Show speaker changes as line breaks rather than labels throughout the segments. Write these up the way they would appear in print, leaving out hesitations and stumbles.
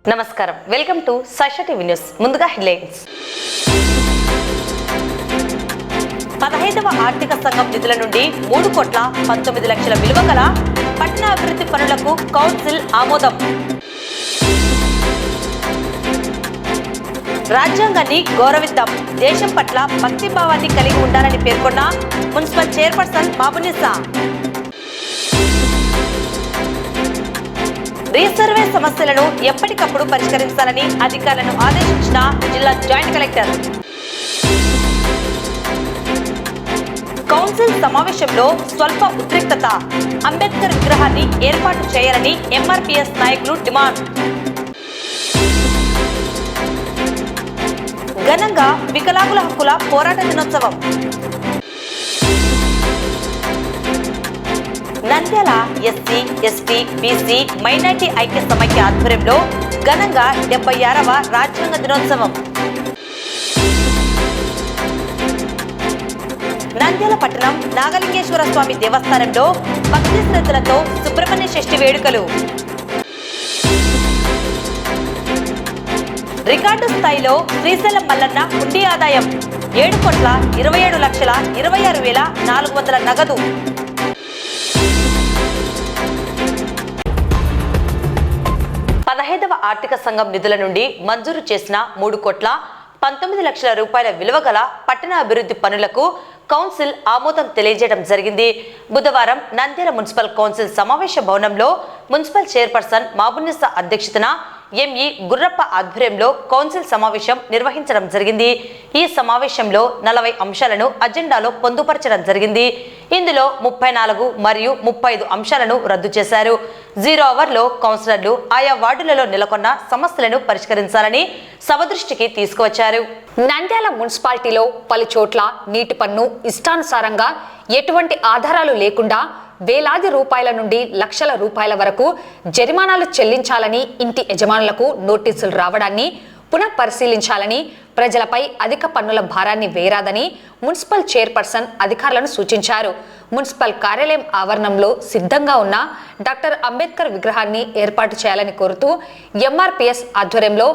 నమస్కారం, welcome to Sakshi TV news. ముందుగా headlines. 15వ ఆర్థిక సంఘం నిధుల నుండి 3,19,00,000 విలువ గల పట్టణ అభివృద్ధి పనులకు కౌన్సిల్ ఆమోదం. రాజ్యాంగాన్ని గౌరవిద్దాం, దేశం పట్ల భక్తిభావాన్ని కలిగి ఉండాలని పేర్కొన్న మున్సిపల్ చైర్పర్సన్ మాబునిసా. రీసర్వే సమస్యలను ఎప్పటికప్పుడు పరిష్కరించాలని అధికారులను ఆదేశించిన జిల్లా జాయింట్ కలెక్టర్. కౌన్సిల్ సమావేశంలో స్వల్ప ఉద్రిక్తత, అంబేద్కర్ విగ్రహాన్ని ఏర్పాటు చేయాలని ఎంఆర్పీఎస్ నాయకులు డిమాండ్. ఘనంగా వికలాంగుల హక్కుల పోరాట దినోత్సవం. Nandyal SC, ST, BC, minority ఐక్య సమైక్య ఆధ్వర్యంలో ఘనంగా 76వ రాజ్యాంగ దినోత్సవం. నంద్యాల పట్టణం నాగలింగేశ్వర స్వామి దేవస్థానంలో భక్తి శ్రద్ధలతో సుబ్రహ్మణ్య షష్ఠి వేడుకలు. రికార్డు స్థాయిలో శ్రీశైలం మల్లన్న హుండీ ఆదాయం 7,27,26,400 నగదు. 15వ ఆర్థిక సంఘం నిధుల నుండి మంజూరు చేసిన 3,19,00,000 రూపాయల విలువ గల పట్టణ అభివృద్ధి పనులకు కౌన్సిల్ ఆమోదం తెలియజేయడం జరిగింది. బుధవారం నంద్యాల మున్సిపల్ కౌన్సిల్ సమావేశ భవనంలో మున్సిపల్ చైర్పర్సన్ మాబునిసా అధ్యక్షతన ఎంఈ గుర్రప్ప ఆధ్వర్యంలో కౌన్సిల్ సమావేశం నిర్వహించడం జరిగింది. ఈ సమావేశంలో 40 అంశాలను అజెండాలో పొందుపరచడం జరిగింది. ఇందులో 34 మరియు 35 అంశాలను రద్దు చేశారు. 0 అవర్లో కౌన్సిలర్లు ఆయా వార్డులలో నెలకొన్న సమస్యలను పరిష్కరించాలని సభ దృష్టికి తీసుకువచ్చారు. నంద్యాల మున్సిపాలిటీలో పలు చోట్ల నీటి పన్ను ఇష్టానుసారంగా ఎటువంటి ఆధారాలు లేకుండా వేలాది రూపాయల నుండి లక్షల రూపాయల వరకు జరిమానాలు చెల్లించాలని, ఇంటి యజమానులకు నోటీసులు రావడాన్ని పునఃపరిశీలించాలని, ప్రజలపై అధిక పన్నుల భారాన్ని వేయరాదని మున్సిపల్ చైర్పర్సన్ అధికారులను సూచించారు. మున్సిపల్ కార్యాలయం ఆవరణంలో సిద్ధంగా ఉన్న డాక్టర్ అంబేద్కర్ విగ్రహాన్ని ఏర్పాటు చేయాలని కోరుతూ ఎంఆర్పీఎస్ ఆధ్వర్యంలో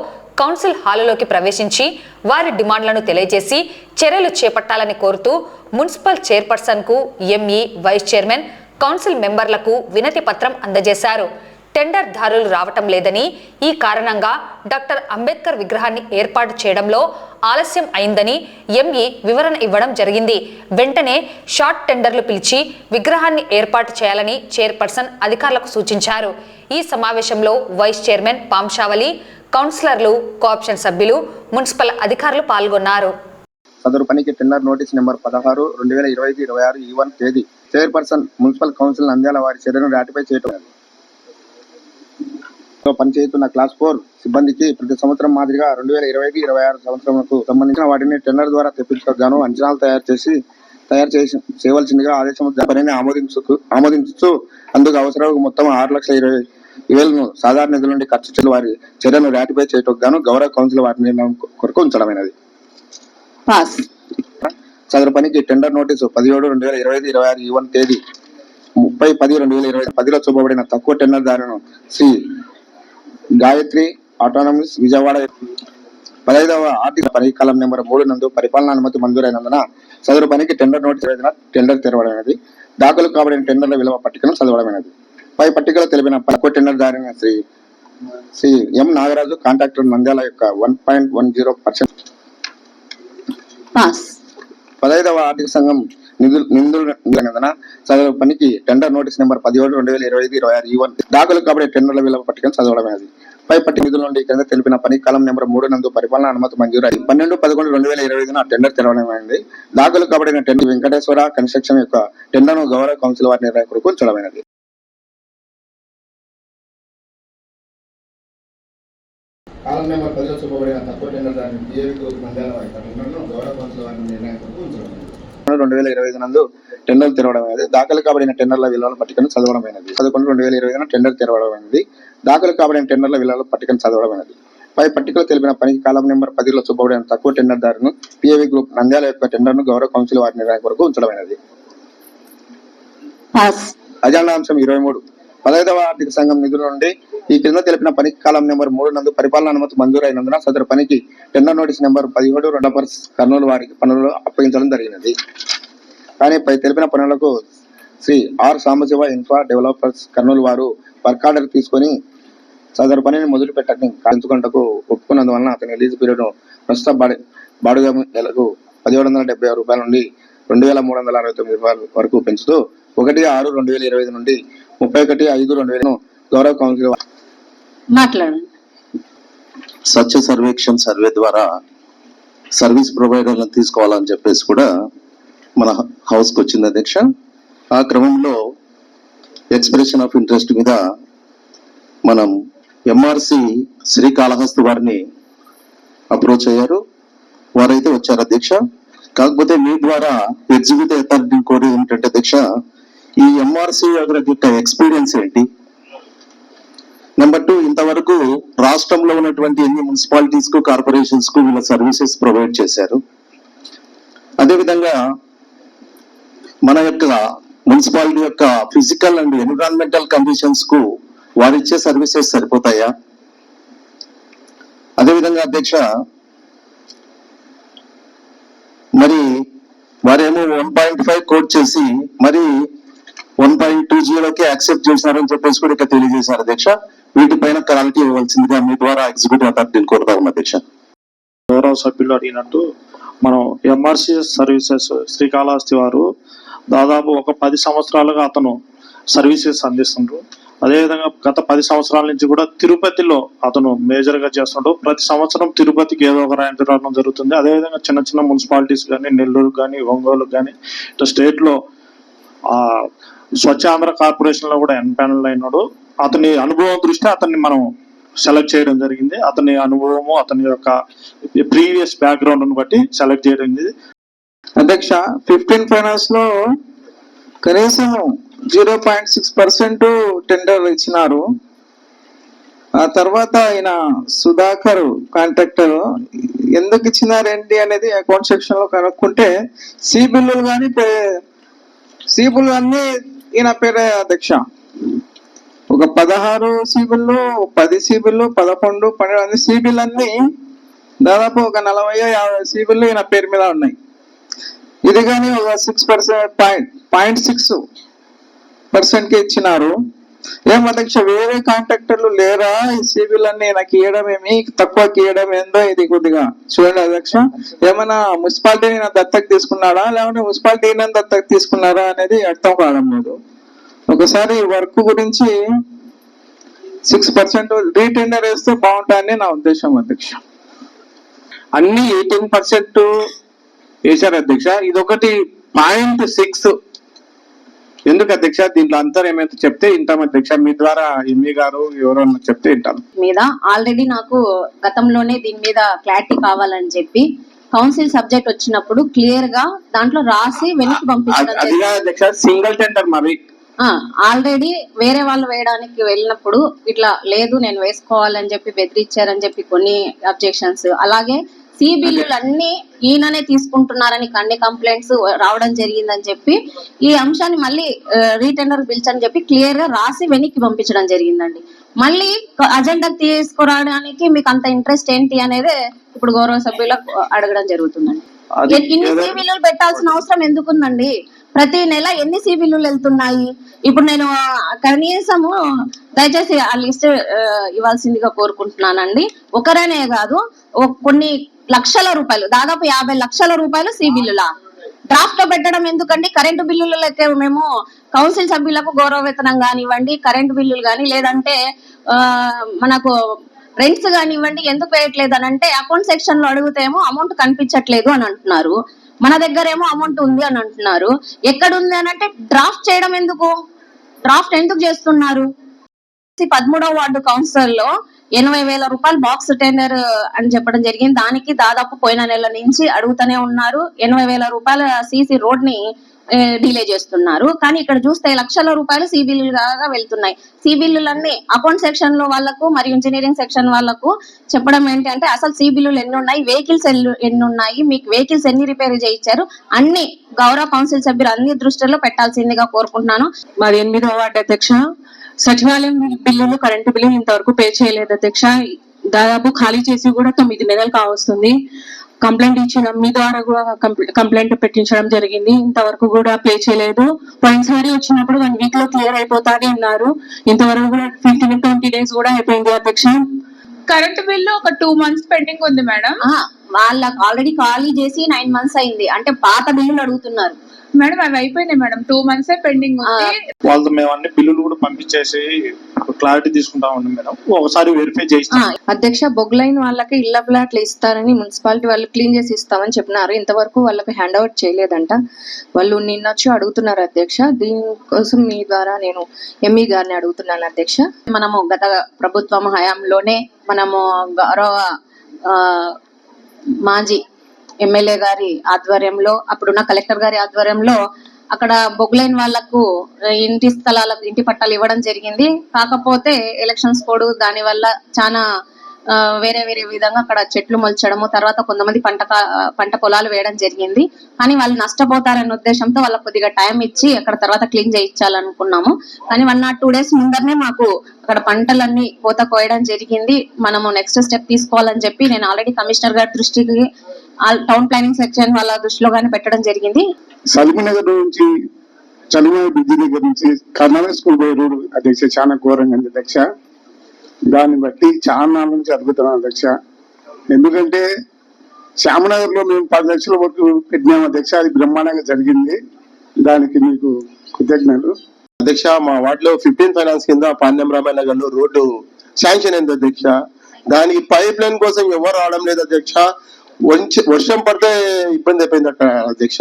కౌన్సిల్ హాలులోకి ప్రవేశించి వారి డిమాండ్లను తెలియజేసి చర్యలు చేపట్టాలని కోరుతూ మున్సిపల్ చైర్పర్సన్ కు ఎంఈ, వైస్ చైర్మన్, కౌన్సిల్ మెంబర్లకు వినతి పత్రం అందజేశారు. టెండర్ దారులు రావటం లేదని, ఈ కారణంగా డాక్టర్ అంబేద్కర్ విగ్రహాన్ని ఏర్పాటు చేయడంలో ఆలస్యం అయిందని ఎంఈ వివరణ ఇవ్వడం జరిగింది. వెంటనే షార్ట్ టెండర్లు పిలిచి విగ్రహాన్ని ఏర్పాటు చేయాలని చైర్పర్సన్ అధికారులకు సూచించారు. ఈ సమావేశంలో వైస్ చైర్మన్ పాంశావలి, కౌన్సిలర్లు, కోఆప్షన్ సభ్యులు, మున్సిపల్ అధికారులు పాల్గొన్నారు.
సదరు పనికి టెండర్ నోటీస్ నెంబర్ 16 2025-26 E1 తేదీ చైర్పర్సన్ మున్సిపల్ కౌన్సిల్ నంద్యాల వారి చర్యను రాటిఫై చేయటం. పనిచేస్తున్న క్లాస్ 4 సిబ్బందికి ప్రతి సంవత్సరం మాదిరిగా 2025-26 సంవత్సరంకు సంబంధించిన వాటిని టెండర్ ద్వారా తెప్పించగాను అంచనాలు తయారు చేసి చేయవలసిందిగా ఆదేశం పనిని ఆమోదించుతూ అందుకు అవసరం మొత్తం 6,20,000 సాధారణ నిధుల నుండి ఖర్చు చేసి వారి చర్యను రాటిఫై చేయటం గాను గౌరవ కౌన్సిల్ వాటి నిర్ణయం కొరకు ఉంచడమైనది. సదరు పనికి టెండర్ నోటీసు 17/2025-26 E1 తేదీ 30/10/2020 చూపబడిన తక్కువ టెండర్ దారును శ్రీ గాయత్రి ఆటోనమస్ విజయవాడ 15వ ఆర్థిక పరికాలం నెంబర్ 3 నందు పరిపాలనా అనుమతి మంజూరైనందున సదరు పనికి టెండర్ నోటీసు టెండర్ తెరవడమైనది. దాఖలు కాబడిన టెండర్ల విలువ పట్టికను చదవడమైనది. పై పట్టికలో తెలిపిన తక్కువ టెండర్ దారిన శ్రీ ఎం నాగరాజు, కాంట్రాక్టర్ నంద్యాల యొక్క 1.10%. 15వ ఆర్థిక సంఘం నిధుల సదరు పనికి టెండర్ నోటీస్ నెంబర్ 17/2025-26 E1 దాఖలు కాబడే టెండర్ల విలువ పట్టికను చదవడమైనది. పై పట్టి నిధుల నుండి కింద తెలిపిన పని కాలం నెంబర్ 3 నందు పరిపాలనా అనుమతి మంజూరు 12/11/2025 టెండర్ తెరవడమైనది. దాఖలు కాబడిన టెండర్ వెంకటేశ్వర కన్స్ట్రక్షన్ యొక్క టెండర్ను గౌరవ కౌన్సిల్ వారి నిర్ణయం కొరకు ఉంచడమైనది. కాలం నెంబర్ 10 చూపబడిన తక్కువ టెండర్ దాని నంద్యాల వారి టెండర్ను గౌరవ కౌన్సిల్ వారి నిర్ణయం కొరకు ఉంచడమైనది. 2025 నందు టెండర్ తెరవడమైనది. దాఖలు కాబడిన టెండర్ల విలువల పట్టికను చదవడమైనది. 11/2025 టెండర్ తెరవడమైనది. దాఖలు కాబడిన టెండర్ల విలువల పట్టికను చదవడమైనది. పై పట్టికలో తెలిపిన పనికి కాలం నెంబర్ 10లో చూపబడిన తక్కువ టెండర్ దారును పిఏవి గ్రూప్ నంద్యాల యొక్క టెండర్ను గౌరవ కౌన్సిల్ వారి నిర్ణయం కొరకు ఉంచడమైనది. అజెండా అంశం 23 15వ ఆర్థిక సంఘం నిధుల నుండి ఈ క్రింద తెలిపిన పని కాలం నెంబర్ 3 నందు పరిపాలన అనుమతి మంజూరైనందున సదరు పనికి tender notice number 17 developers Kurnool వారికి పనులు అప్పగించడం జరిగినది. కానీ పై తెలిపిన పనులకు Shri R Sambasiva infra developers Kurnool వారు వర్క్ ఆర్డర్ తీసుకొని సదరు పనిని మొదలు పెట్టని కాల్చుకుంటకు ఒప్పుకున్నందువలన అతని రిలీజ్ పీరియడ్ ప్రస్తుత బాడుగ నెలకు 1776 రూపాయల నుండి 2369 వరకు పెంచుతూ 1/6/2025 నుండి 31/5/2000 గౌరవ కౌన్సిల్
మాట్లాడండి.
స్వచ్ఛ సర్వేక్షణ సర్వే ద్వారా సర్వీస్ ప్రొవైడర్లను తీసుకోవాలని చెప్పేసి కూడా మన హౌస్కి వచ్చింది అధ్యక్ష. ఆ క్రమంలో ఎక్స్ప్రెషన్ ఆఫ్ ఇంట్రెస్ట్ మీద మనం ఎంఆర్సి శ్రీకాళహస్తి వారిని అప్రోచ్ అయ్యారు. వారైతే వచ్చారు అధ్యక్ష. కాకపోతే మీ ద్వారా ఎగ్జిక్యూటివ్ అథారిటీ కోరి ఏమిటంటే అధ్యక్ష, ఈ ఎంఆర్సి యొక్క ఎక్స్పీరియన్స్ ఏంటి? నెంబర్ 2, ఇంతవరకు రాష్ట్రంలో ఉన్నటువంటి ఎన్ని మున్సిపాలిటీస్ కు కార్పొరేషన్స్ కు వీళ్ళ సర్వీసెస్ ప్రొవైడ్ చేశారు? అదేవిధంగా మన యొక్క మున్సిపాలిటీ యొక్క ఫిజికల్ అండ్ ఎన్విరాన్మెంటల్ కండిషన్స్ కు వారిచ్చే సర్వీసెస్ సరిపోతాయా? అదేవిధంగా అధ్యక్ష, మరి వారేమో 1.5 కోట్ చేసి మరి 1.20కి యాక్సెప్ట్ చేశారని చెప్పేసి కూడా ఇక్కడ తెలియజేశారు అధ్యక్ష. వీటిపైన క్లారిటీ ఇవ్వాల్సిందిగా మీ ద్వారా ఎగ్జిక్యూటివ్ అథారిటీని కోరుతాం అధ్యక్ష.
గౌరవ సభ్యులు అడిగినట్టు మనం ఎంఆర్సిఎస్ సర్వీసెస్ శ్రీకాళహస్తి వారు దాదాపు ఒక 10 సంవత్సరాలుగా అతను సర్వీసెస్ అందిస్తుండ్రు. అదేవిధంగా గత 10 సంవత్సరాల నుంచి కూడా తిరుపతిలో అతను మేజర్ గా చేస్తుండ్రు. ప్రతి సంవత్సరం తిరుపతికి ఏదో ఒక ర్యాంక్ రావడం జరుగుతుంది. అదేవిధంగా చిన్న చిన్న మున్సిపాలిటీస్ కానీ, నెల్లూరు కానీ, ఒంగోలు కానీ, ఇట్లా స్టేట్ లో స్వచ్ఛ ఆంధ్ర కార్పొరేషన్ లో కూడా ఎన్పానల్ అయినాడు. అతని అనుభవం దృష్ట్యా అతన్ని మనం సెలెక్ట్ చేయడం జరిగింది. అతని అనుభవము, అతని యొక్క ప్రీవియస్ బ్యాక్గ్రౌండ్ బట్టి సెలెక్ట్ చేయడం జరిగింది.
అధ్యక్ష, 15 ఫైనాన్స్ లో కనీసం 0.6% టెండర్ ఇచ్చినారు. ఆ తర్వాత ఆయన సుధాకర్ కాంట్రాక్టర్ ఎందుకు ఇచ్చినారేంటి అనేది అకౌంట్ సెక్షన్ లో కనుక్కుంటే సి బిల్లులు కానీ సి బిల్లు అన్ని ఈయన పేరే అధ్యక్ష. ఒక 16 సి బిల్లు, 10 సి బిల్లు, 11, 12 అన్ని సి బిల్లు అన్ని దాదాపు ఒక 40-50 సి బిల్లు ఈయన పేరు మీద ఉన్నాయి. ఇది కానీ ఒక 0.6% ఇచ్చినారు. ఏం అధ్యక్ష, వేరే కాంట్రాక్టర్లు లేరా ఈ సిబిల్ అన్ని నాకు ఇవ్వడం ఏమి తక్కువకి ఇవ్వడం ఏందో ఇది కొద్దిగా చూడండి అధ్యక్ష. ఏమైనా మున్సిపాలిటీని దత్తకు తీసుకున్నారా లేకుంటే మున్సిపాలిటీని దత్తకు తీసుకున్నారా అనేది అర్థం కావడం లేదు. ఒకసారి వర్క్ గురించి 6% రీటెండర్ వేస్తే బాగుంటుందని నా ఉద్దేశం అధ్యక్ష.
అన్ని 18% వేశారు అధ్యక్ష. ఇదొకటి 0.6 ఎందుకు అధ్యక్ష? దీంట్లో అంతరం ఏమైతే చెప్తే వింటాం అధ్యక్ష. మీ ద్వారా ఎంఈ గారు ఎవరన్నా చెప్తే వింటాం.
మీద ఆల్రెడీ నాకు గతంలోనే దీని మీద క్లారిటీ కావాలని చెప్పి కౌన్సిల్ సబ్జెక్ట్ వచ్చినప్పుడు క్లియర్ గా దాంట్లో రాసి వెనక్కి పంపించడం
అది కాదు అధ్యక్ష, సింగిల్ టెండర్ మరి
ఆల్రెడీ వేరే వాళ్ళు వేయడానికి వెళ్ళినప్పుడు ఇట్లా లేదు నేను వేసుకోవాలని చెప్పి బెదిరించారని చెప్పి కొన్ని అబ్జెక్షన్స్, అలాగే సి బిల్లులు అన్ని ఈయననే తీసుకుంటున్నారని అన్ని కంప్లైంట్స్ రావడం జరిగిందని చెప్పి ఈ అంశాన్ని మళ్ళీ రీటెండర్ పిలిచని చెప్పి క్లియర్ గా రాసి వెనక్కి పంపించడం జరిగిందండి. మళ్ళీ అజెండా తీసుకురావడానికి మీకు అంత ఇంట్రెస్ట్ ఏంటి అనేది ఇప్పుడు గౌరవ సభ్యులకు అడగడం జరుగుతుందండి. ఇన్ని సి బిల్లులు పెట్టాల్సిన అవసరం ఎందుకుందండి? ప్రతి నెల ఎన్ని సి బిల్లులు వెళ్తున్నాయి? ఇప్పుడు నేను కనీసము దయచేసి ఆ లిస్ట్ ఇవ్వాల్సిందిగా కోరుకుంటున్నానండి. ఒకరనే కాదు, కొన్ని లక్షల రూపాయలు, దాదాపు 50 లక్షల రూపాయలు సి బిల్లులా డ్రాఫ్ట్ లో పెట్టడం ఎందుకండి? కరెంటు బిల్లులకే మేము కౌన్సిల్ సభ్యులకు గౌరవ వేతనం కానివ్వండి, కరెంటు బిల్లులు కానీ, లేదంటే మనకు రెంట్స్ కానివ్వండి ఎందుకు వేయట్లేదు అని అంటే అకౌంట్ సెక్షన్ లో అడుగుతేమో అమౌంట్ కనిపించట్లేదు అని అంటున్నారు. మన దగ్గర ఏమో అమౌంట్ ఉంది అని అంటున్నారు. ఎక్కడ ఉంది అని అంటే డ్రాఫ్ట్ చేయడం ఎందుకు? డ్రాఫ్ట్ ఎందుకు చేస్తున్నారు? 13వ వార్డు కౌన్సిల్ లో 80,000 రూపాయలు బాక్స్ టెండర్ అని చెప్పడం జరిగింది. దానికి దాదాపు పోయిన నెల నుంచి అడుగుతూనే ఉన్నారు. 80,000 రూపాయల సీసీ రోడ్ ని డిలే చేస్తున్నారు. కానీ ఇక్కడ చూస్తే లక్షల రూపాయలు సి బిల్లులుగా వెళ్తున్నాయి. సి బిల్లులన్నీ అకౌంట్ సెక్షన్ లో వాళ్ళకు మరియు ఇంజనీరింగ్ సెక్షన్ వాళ్ళకు చెప్పడం ఏంటి అంటే అసలు సి బిల్లులు ఎన్ని ఉన్నాయి, వెహికల్స్ ఎన్ని ఉన్నాయి, మీకు వెహికల్స్ ఎన్ని రిపేర్ చేయించారు, అన్ని గౌరవ కౌన్సిల్ సభ్యులు అన్ని దృష్టిలో పెట్టాల్సిందిగా కోరుకుంటున్నాను.
మరి 8వ వార్డు అధ్యక్ష,
సచివాలయం బిల్లులు, కరెంటు బిల్లులు ఇంతవరకు పే చేయలేదు అధ్యక్ష. దాదాపు ఖాళీ చేసి కూడా 9 నెలలు కావస్తుంది. కంప్లైంట్ ఇచ్చడం, మీ ద్వారా కూడా కంప్లైంట్ పెట్టించడం జరిగింది. ఇంతవరకు కూడా పే చేయలేదు. పోయినసారి వచ్చినప్పుడు 1 వీక్ లో క్లియర్ అయిపోతాది అన్నారు. ఇంతవరకు కూడా 15-20 డేస్ కూడా అయిపోయింది అధ్యక్ష.
కరెంట్ బిల్లు ఒక 2 months పెండింగ్ ఉంది మేడం.
వాళ్ళకి ఆల్రెడీ ఖాళీ చేసి 9 months అయింది. అంటే పాత బిల్లులు అడుగుతున్నారు
మేడం. అవి అయిపోయినాయి మేడం, 2 months పెండింగ్ ఉంది.
వాళ్ళతో మేము అన్ని బిల్లులు కూడా పంపించేసి క్లారిటీ తీసుకుంటా ఉన్నాం మేడం. ఒకసారి వెరిఫై చేస్తాం.
అధ్యక్ష, బొగ్లైన్ వాళ్ళకి ఇళ్ల ప్లాట్లు ఇస్తారని మున్సిపాలిటీ వాళ్ళు క్లీన్ చేసి ఇస్తామని చెప్పినారు. ఇంతవరకు వాళ్ళకి హ్యాండ్ ఓవర్ చేయలేదంట. వాళ్ళు నిన్నొచ్చి అడుగుతున్నారు అధ్యక్ష. దీనికోసం మీ ద్వారా నేను ఎంఈ గారిని అడుగుతున్నాను అధ్యక్ష.
మనము గత ప్రభుత్వం హయాంలోనే మనము గౌరవ మాజీ ఎమ్మెల్యే గారి ఆధ్వర్యంలో, అప్పుడున్న కలెక్టర్ గారి ఆధ్వర్యంలో అక్కడ బొగ్లైన్ వాళ్లకు ఇంటి స్థలాలకు ఇంటి పట్టాలు ఇవ్వడం జరిగింది. కాకపోతే ఎలక్షన్స్ కోడ్ దాని వల్ల చాలా వేరే వేరే విధంగా అక్కడ చెట్లు మొల్చడము, తర్వాత కొంతమంది పంట పొలాలు వేయడం జరిగింది. కానీ వాళ్ళు నష్టపోతారనే ఉద్దేశంతో వాళ్ళకి కొద్దిగా టైం ఇచ్చి అక్కడ తర్వాత క్లీన్ చేయించాలనుకున్నాము. కానీ 1 or 2 days ముందరనే మాకు అక్కడ పంటలన్నీ కోత కోయడం జరిగింది. మనము నెక్స్ట్ స్టెప్ తీసుకోవాలని చెప్పి నేను ఆల్రెడీ కమిషనర్ గారి దృష్టికి, టౌన్ ప్లానింగ్ సెక్షన్ వాళ్ళ దృష్టిలో గానీ పెట్టడం జరిగింది.
సలీంనగర్ నుంచి చలిమల బ్రిడ్జి దగ్గర నుంచి కర్ణాటక స్కూల్ పోయే రోడ్డు అధ్యక్ష చాలా ఘోరంగా ఉంది అధ్యక్ష. దాన్ని బట్టి చాలా నాళ్ళ నుంచి అడుగుతున్నాం అధ్యక్ష. ఎందుకంటే శ్యామనగర్ లో మేము 10 లక్షల వరకు పెట్టినాము అధ్యక్ష. అది బ్రహ్మాండంగా జరిగింది. దానికి మీకు కృతజ్ఞతలు
అధ్యక్ష. మా వార్డులో 15 ఫైనాన్స్ కింద పాండ్యం రామాయణ నగర్ లో రోడ్డు శాంక్షన్ అయింది అధ్యక్ష. దానికి పైప్ లైన్ కోసం ఎవరు రావడం లేదు అధ్యక్ష. వర్షం పడితే ఇబ్బంది అయిపోయింది అక్కడ అధ్యక్ష.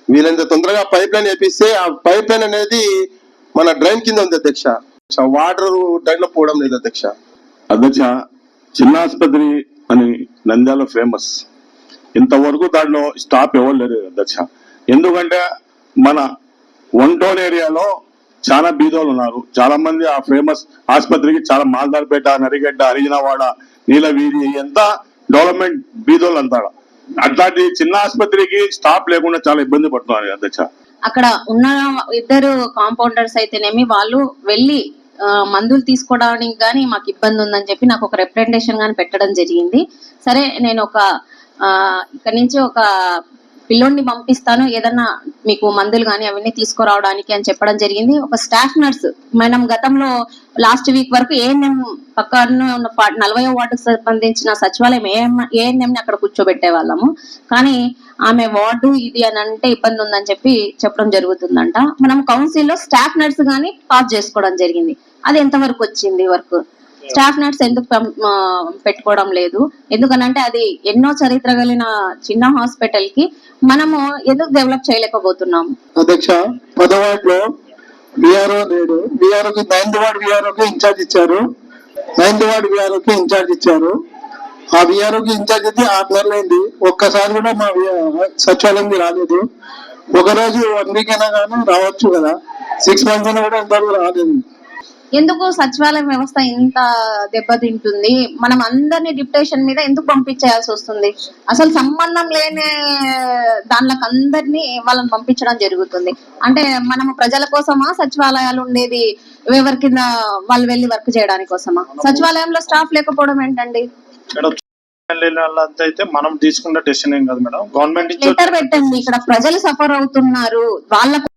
వీళ్ళంత తొందరగా పైప్ లైన్ వేపిస్తే ఆ పైప్ లైన్ అనేది మన డ్రైన్ కింద ఉంది అధ్యక్ష. వాటర్ డ్రైన్ లో పోవడం లేదు అధ్యక్ష.
అధ్యక్ష, చిన్న ఆసుపత్రి అని నంద్యాల ఫేమస్. ఇంతవరకు దాంట్లో స్టాప్ ఎవరు లేరు అధ్యక్ష. ఎందుకంటే మన 1 town ఏరియాలో చాలా బీదోలు ఉన్నారు. చాలా మంది ఆ ఫేమస్ ఆసుపత్రికి చాలా మాల్దార్పేట, నరిగడ్డ, హరిజనవాడ, నీలవీధి ఎంత డెవలప్మెంట్ బీదోలు అంతా. అట్లాంటి చిన్న ఆసుపత్రికి స్టాప్ లేకుండా చాలా ఇబ్బంది పడుతున్నారు అధ్యక్ష.
అక్కడ ఉన్న 2 కాంపౌండర్స్ అయితేనేమి వాళ్ళు వెళ్ళి మందులు తీసుకోవడానికి గానీ మాకు ఇబ్బంది ఉందని చెప్పి నాకు ఒక రిప్రజెంటేషన్ గానీ పెట్టడం జరిగింది. సరే, నేను ఇక్కడ నుంచి ఒక పిల్లోడిని పంపిస్తాను, ఏదన్నా మీకు మందులు కానీ అవన్నీ తీసుకురావడానికి అని చెప్పడం జరిగింది. ఒక స్టాఫ్ నర్స్, మనం గతంలో లాస్ట్ వీక్ వరకు ఏఎన్ఎం పక్కన ఉన్న 40వ వార్డుకు సంబంధించిన సచివాలయం ఏఎన్ఎం ని అక్కడ కూర్చోబెట్టే వాళ్ళము. కానీ ఆమె వార్డు ఇది అని అంటే ఇబ్బంది ఉందని చెప్పడం జరుగుతుందంట. మనం కౌన్సిల్ లో స్టాఫ్ నర్స్ గానీ పాస్ చేసుకోవడం జరిగింది. అది ఎంతవరకు వచ్చింది వర్క్? స్టాఫ్ నర్స్ ఎందుకు పెట్టుకోవడం లేదు? ఎందుకనంటే అది ఎన్నో చరిత్ర కలిగిన చిన్న హాస్పిటల్ కి మనము ఎందుకు డెవలప్ చేయలేకపోతున్నాము?
అధ్యక్ష, 10వ వార్డులో విఆర్ఓ లేడు. విఆర్ఓకి 9th వార్డు విఆర్ఓకి ఇన్ఛార్జ్ ఇచ్చారు. 9th వార్డు విఆర్ఓకి ఇన్ఛార్జ్ ఇచ్చారు. ఆ విఆర్ఓకి ఇన్ఛార్జ్ అయితే 6 నెలలు అయింది. ఒక్కసారి కూడా మా సచివాలయంకి రాలేదు. ఒకరోజు 1 week అయినా కానీ రావచ్చు కదా. 6 months అయినా కూడా ఇంతవరకు రాలేదు.
ఎందుకు సచివాలయం వ్యవస్థ ఇంత దెబ్బతింటుంది? మనం అందరినీ డిప్యుటేషన్ మీద ఎందుకు పంపించేయాల్సి వస్తుంది? అసలు సంబంధం లేని దానిలకు అందరినీ వాళ్ళని పంపించడం జరుగుతుంది. అంటే మనము ప్రజల కోసమా సచివాలయాలు ఉండేది? ఎవరి కింద వాళ్ళు వెళ్ళి వర్క్ చేయడానికి కోసమా? సచివాలయంలో స్టాఫ్ లేకపోవడం ఏంటండి?
అయితే మనం తీసుకున్న డెసిషన్ ఏం కాదు మేడం. గవర్నమెంట్
లెటర్ పెట్టండి. ఇక్కడ ప్రజలు సఫర్ అవుతున్నారు. వాళ్ళకు